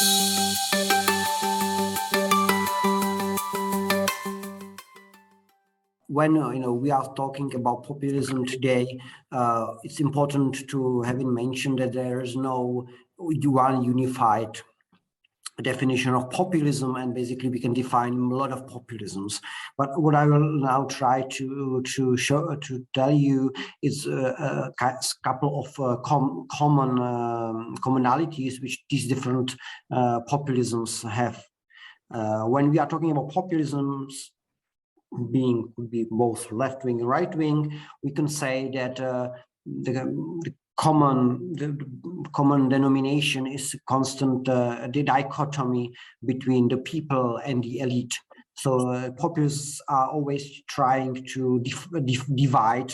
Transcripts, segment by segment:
When we are talking about populism today, it's important to have in mention that there is no one unified definition of populism, and basically we can define a lot of populisms. But what I will now try to tell you is a couple of commonalities which these different populisms have. When we are talking about populisms, could be both left wing and right wing, we can say that the common denomination is constant dichotomy between the people and the elite. So populists are always trying to divide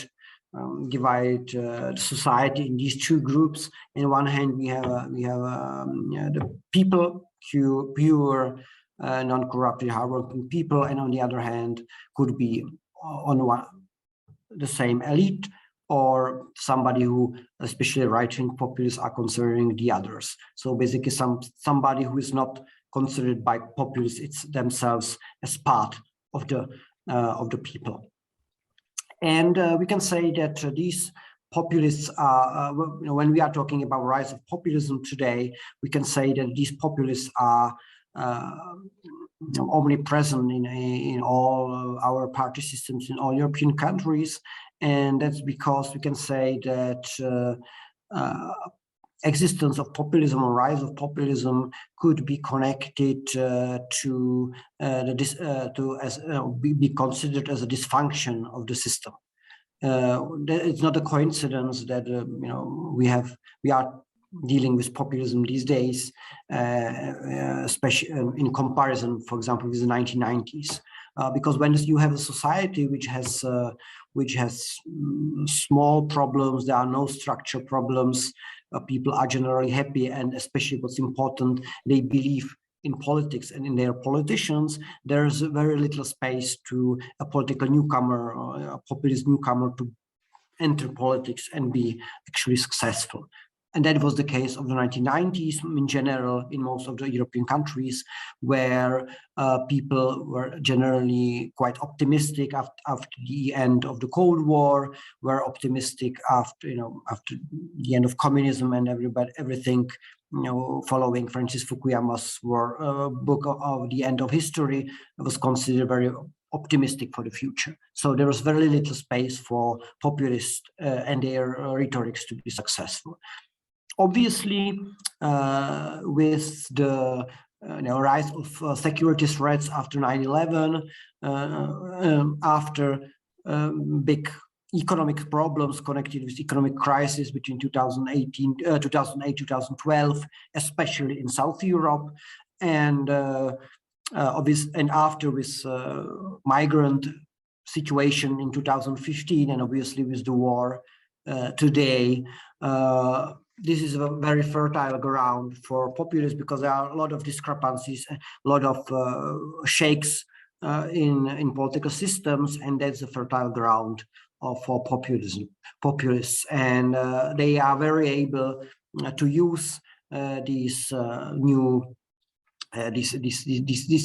society in these two groups. On one hand, we have the people, pure non-corrupted, hardworking people, and on the other hand, could be the same elite, or somebody who, especially right-wing populists, are considering the others. So basically, somebody who is not considered by populists, it's themselves as part of the people. And we can say that these populists are, when we are talking about rise of populism today, we can say that these populists are omnipresent in all our party systems in all European countries, and that's because we can say that existence of populism or rise of populism could be connected be considered as a dysfunction of the system. It's not a coincidence that we are dealing with populism these days, especially in comparison, for example, with the 1990s, because when you have a society which has small problems, there are no structure problems, people are generally happy, and especially what's important, they believe in politics and in their politicians, there's very little space to a political newcomer or a populist newcomer to enter politics and be actually successful. And that was the case of the 1990s in general in most of the European countries, where people were generally quite optimistic after the end of the Cold War, were optimistic after the end of communism and everything, following Francis Fukuyama's book of The End of History, was considered very optimistic for the future. So there was very little space for populists and their rhetorics to be successful. Obviously, with the rise of security threats after 9/11, after big economic problems connected with economic crisis between 2008, 2012, especially in South Europe, and after with migrant situation in 2015, and obviously with the war today. This is a very fertile ground for populists, because there are a lot of discrepancies, a lot of shakes in political systems, and that's a fertile ground for populists, and they are very able to use these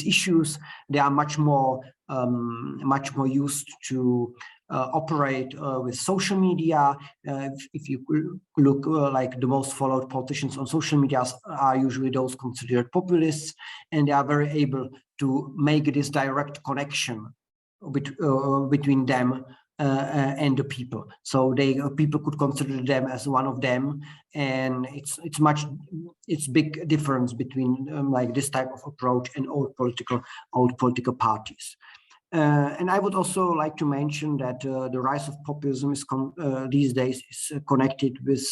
issues. They are much more used to operate with social media. If you look like the most followed politicians on social media are usually those considered populists, and they are very able to make this direct connection between them and the people. So people could consider them as one of them, and it's big difference between like this type of approach and old political parties. And I would also like to mention that the rise of populism is these days is connected with,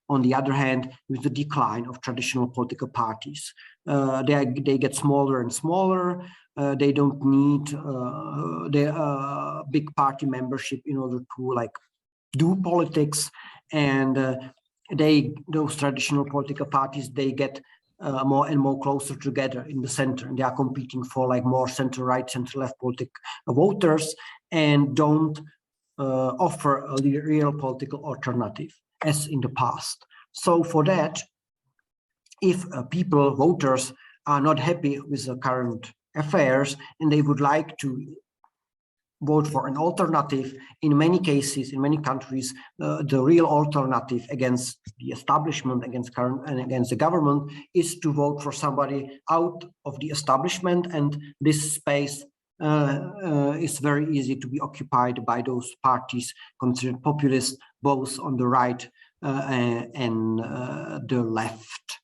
on the other hand, with the decline of traditional political parties. They get smaller and smaller. They don't need their big party membership in order to do politics, and those traditional political parties, they get more and more closer together in the center, and they are competing for more center-right, center-left political voters, and don't offer a real political alternative as in the past. So for that, if people, voters, are not happy with the current affairs and they would like to vote for an alternative, in many cases, in many countries, the real alternative against the establishment, against the government, is to vote for somebody out of the establishment, and this space is very easy to be occupied by those parties considered populist, both on the right and the left.